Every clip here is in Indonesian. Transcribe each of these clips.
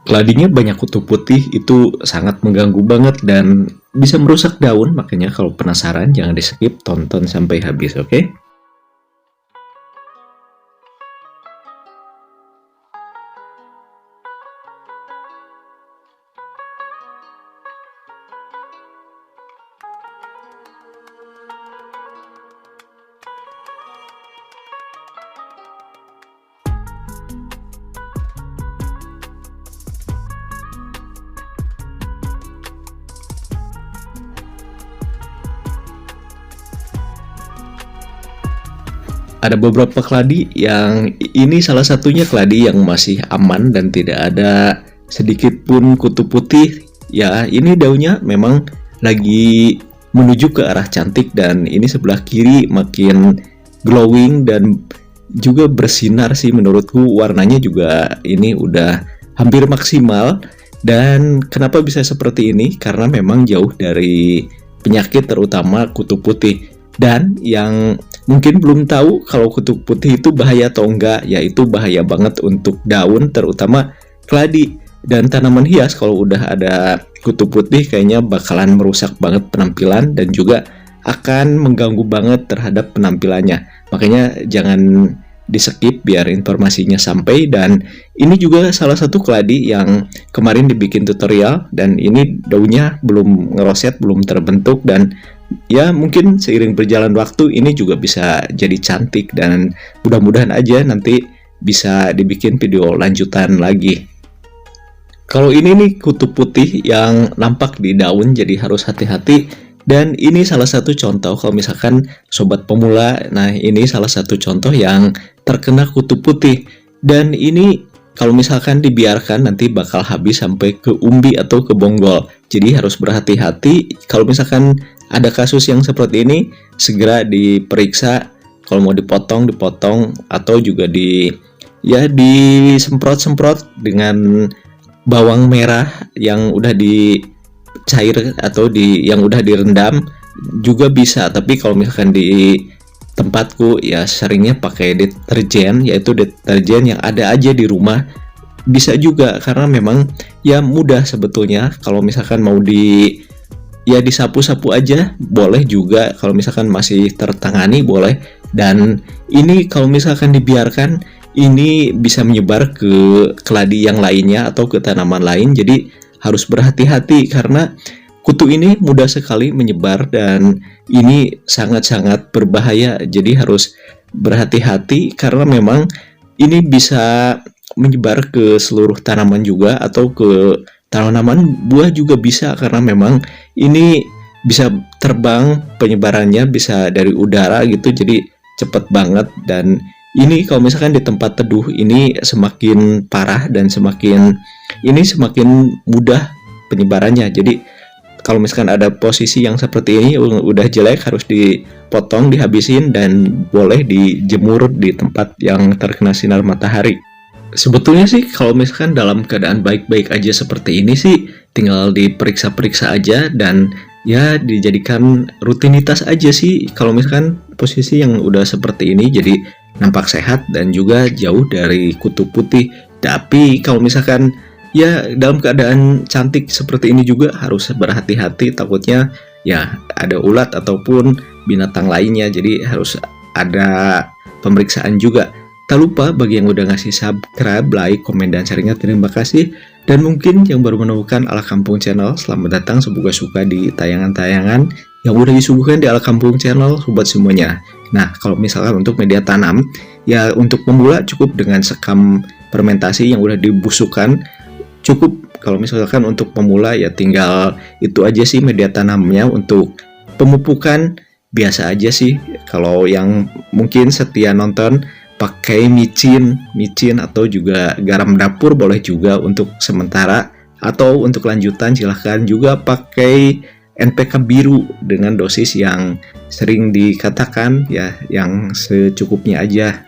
Keladinya banyak kutu putih itu sangat mengganggu banget dan bisa merusak daun, makanya kalau penasaran jangan di skip, tonton sampai habis, oke? Ada beberapa keladi yang ini salah satunya keladi yang masih aman dan tidak ada sedikit pun kutu putih. Ya, ini daunnya memang lagi menuju ke arah cantik dan ini sebelah kiri makin glowing dan juga bersinar sih menurutku, warnanya juga ini udah hampir maksimal. Dan kenapa bisa seperti ini? Karena memang jauh dari penyakit terutama kutu putih. Dan yang mungkin belum tahu kalau kutu putih itu bahaya atau enggak, yaitu bahaya banget untuk daun terutama keladi dan tanaman hias. Kalau udah ada kutu putih kayaknya bakalan merusak banget penampilan dan juga akan mengganggu banget terhadap penampilannya. Makanya jangan di skip biar informasinya sampai. Dan ini juga salah satu keladi yang kemarin dibikin tutorial dan ini daunnya belum ngeroset, belum terbentuk, dan ya mungkin seiring berjalan waktu ini juga bisa jadi cantik dan mudah-mudahan aja nanti bisa dibikin video lanjutan lagi. Kalau ini nih kutu putih yang nampak di daun, jadi harus hati-hati. Dan ini salah satu contoh kalau misalkan sobat pemula, nah ini salah satu contoh yang terkena kutu putih. Dan ini kalau misalkan dibiarkan nanti bakal habis sampai ke umbi atau ke bonggol. Jadi harus berhati-hati. Kalau misalkan ada kasus yang seperti ini, segera diperiksa. Kalau mau dipotong, atau juga disemprot-semprot dengan bawang merah yang udah dicair atau yang udah direndam juga bisa. Tapi kalau misalkan di tempatku ya seringnya pakai deterjen, yaitu deterjen yang ada aja di rumah, bisa juga karena memang ya mudah sebetulnya. Kalau misalkan mau disapu-sapu aja boleh juga, kalau misalkan masih tertangani boleh. Dan ini kalau misalkan dibiarkan ini bisa menyebar ke keladi yang lainnya atau ke tanaman lain, jadi harus berhati-hati karena kutu ini mudah sekali menyebar dan ini sangat-sangat berbahaya. Jadi harus berhati-hati karena memang ini bisa menyebar ke seluruh tanaman juga atau ke tanaman buah juga bisa, karena memang ini bisa terbang, penyebarannya bisa dari udara gitu, jadi cepet banget. Dan ini kalau misalkan di tempat teduh ini semakin parah dan semakin mudah penyebarannya. Jadi kalau misalkan ada posisi yang seperti ini udah jelek, harus dipotong, dihabisin, dan boleh dijemur di tempat yang terkena sinar matahari. Sebetulnya sih kalau misalkan dalam keadaan baik-baik aja seperti ini sih tinggal diperiksa-periksa aja dan ya dijadikan rutinitas aja sih. Kalau misalkan posisi yang udah seperti ini jadi nampak sehat dan juga jauh dari kutu putih. Tapi kalau misalkan ya dalam keadaan cantik seperti ini juga harus berhati-hati, takutnya ya ada ulat ataupun binatang lainnya, jadi harus ada pemeriksaan juga. Tak lupa bagi yang udah ngasih subscribe, like, komen, dan sharingnya, terima kasih. Dan mungkin yang baru menemukan Ala Kampung Channel, selamat datang, semoga suka di tayangan-tayangan yang udah disuguhkan di Ala Kampung Channel sobat semuanya. Nah, kalau misalkan untuk media tanam, ya untuk pemula cukup dengan sekam fermentasi yang udah dibusukkan, cukup. Kalau misalkan untuk pemula ya tinggal itu aja sih media tanamnya. Untuk pemupukan biasa aja sih. Kalau yang mungkin setia nonton pakai micin atau juga garam dapur boleh juga untuk sementara, atau untuk lanjutan silahkan juga pakai NPK biru dengan dosis yang sering dikatakan ya yang secukupnya aja.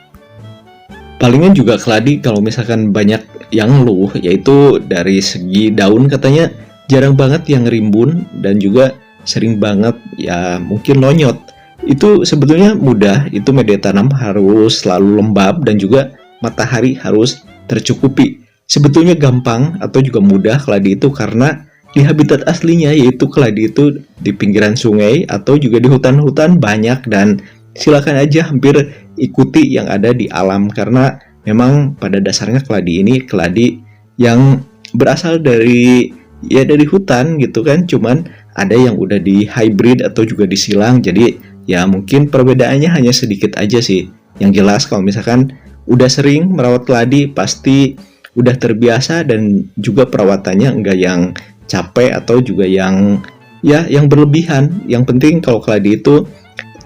Palingan juga keladi kalau misalkan banyak yang ngeluh, yaitu dari segi daun katanya jarang banget yang rimbun dan juga sering banget ya mungkin lonyot. Itu sebetulnya mudah, itu media tanam harus selalu lembab dan juga matahari harus tercukupi. sebetulnya gampang atau juga mudah keladi itu karena di habitat aslinya, yaitu keladi itu di pinggiran sungai atau juga di hutan-hutan banyak, dan silakan aja hampir ikuti yang ada di alam karena memang pada dasarnya keladi ini keladi yang berasal dari dari hutan gitu kan, cuman ada yang udah di hybrid atau juga disilang, jadi ya mungkin perbedaannya hanya sedikit aja sih. Yang jelas kalau misalkan udah sering merawat keladi pasti udah terbiasa, dan juga perawatannya enggak yang capek atau juga yang yang berlebihan. Yang penting kalau keladi itu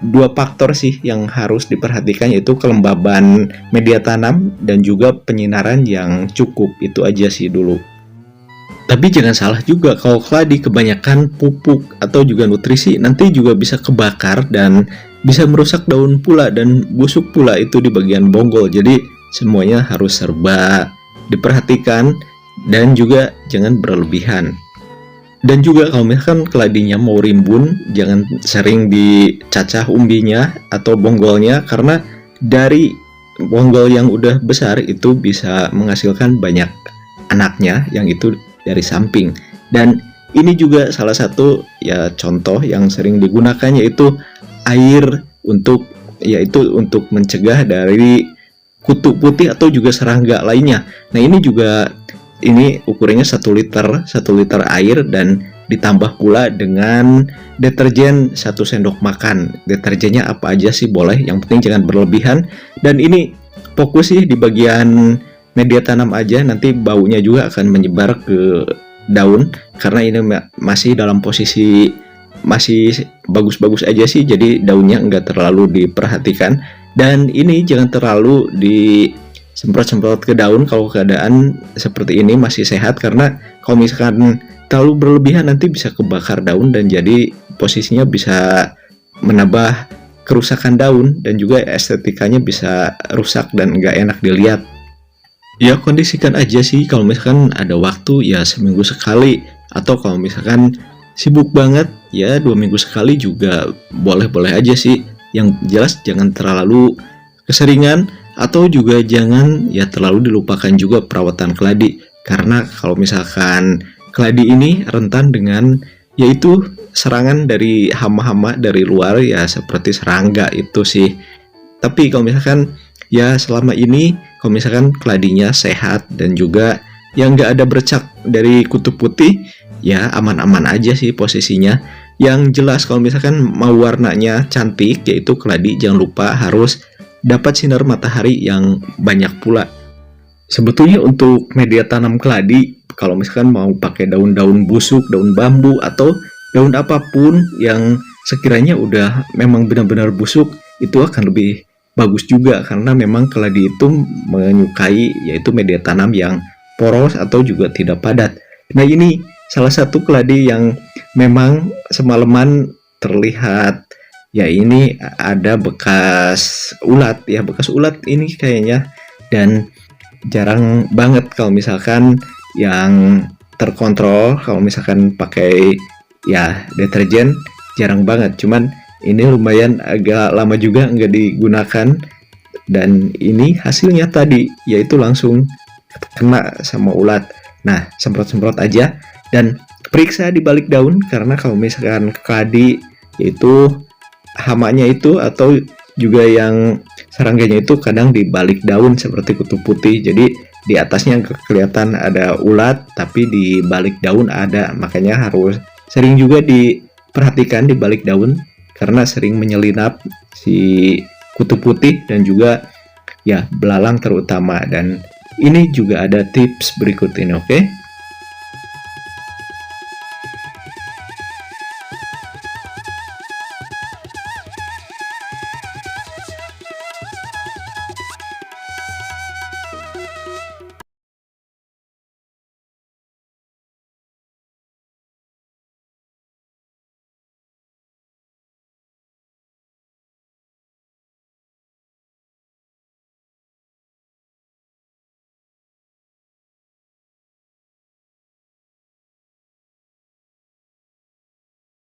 dua faktor sih yang harus diperhatikan, yaitu kelembaban media tanam dan juga penyinaran yang cukup. Itu aja sih dulu. Tapi jangan salah juga, kalau keladi kebanyakan pupuk atau juga nutrisi nanti juga bisa kebakar dan bisa merusak daun pula dan busuk pula itu di bagian bonggol. Jadi semuanya harus serba diperhatikan dan juga jangan berlebihan. Dan juga kalau misalkan keladinya mau rimbun, jangan sering dicacah umbinya atau bonggolnya, karena dari bonggol yang udah besar itu bisa menghasilkan banyak anaknya yang itu dari samping. Dan ini juga salah satu contoh yang sering digunakan, yaitu air untuk untuk mencegah dari kutu putih atau juga serangga lainnya. Nah, ini juga ukurannya 1 liter air dan ditambah pula dengan deterjen 1 sendok makan. Deterjennya apa aja sih boleh, yang penting jangan berlebihan. Dan ini fokus sih di bagian media tanam aja, nanti baunya juga akan menyebar ke daun karena ini masih dalam posisi masih bagus-bagus aja sih, jadi daunnya enggak terlalu diperhatikan. Dan ini jangan terlalu disemprot-semprot ke daun kalau keadaan seperti ini masih sehat, karena kalau misalkan terlalu berlebihan nanti bisa kebakar daun dan jadi posisinya bisa menambah kerusakan daun dan juga estetikanya bisa rusak dan enggak enak dilihat. Ya kondisikan aja sih, kalau misalkan ada waktu ya seminggu sekali, atau kalau misalkan sibuk banget ya 2 minggu sekali juga boleh-boleh aja sih. Yang jelas jangan terlalu keseringan, atau juga jangan terlalu dilupakan juga perawatan keladi, karena kalau misalkan keladi ini rentan dengan yaitu serangan dari hama-hama dari luar ya seperti serangga itu sih. Tapi kalau misalkan selama ini kalau misalkan keladinya sehat dan juga yang nggak ada bercak dari kutu putih, ya aman-aman aja sih posisinya. Yang jelas kalau misalkan mau warnanya cantik, yaitu keladi jangan lupa harus dapat sinar matahari yang banyak pula. Sebetulnya untuk media tanam keladi, kalau misalkan mau pakai daun-daun busuk, daun bambu, atau daun apapun yang sekiranya udah memang benar-benar busuk, itu akan lebih bagus juga, karena memang keladi itu menyukai yaitu media tanam yang poros atau juga tidak padat. Nah, ini salah satu keladi yang memang semalaman terlihat ini ada bekas ulat bekas ulat ini kayaknya, dan jarang banget kalau misalkan yang terkontrol. Kalau misalkan pakai deterjen jarang banget, cuman ini lumayan agak lama juga nggak digunakan, dan ini hasilnya tadi yaitu langsung kena sama ulat. Nah, semprot-semprot aja dan periksa di balik daun, karena kalau misalkan keladi yaitu hamanya itu atau juga yang serangganya itu kadang di balik daun seperti kutu putih, jadi di atasnya kelihatan ada ulat tapi di balik daun ada, makanya harus sering juga diperhatikan di balik daun karena sering menyelinap si kutu putih dan juga belalang terutama. Dan ini juga ada tips berikut ini, oke?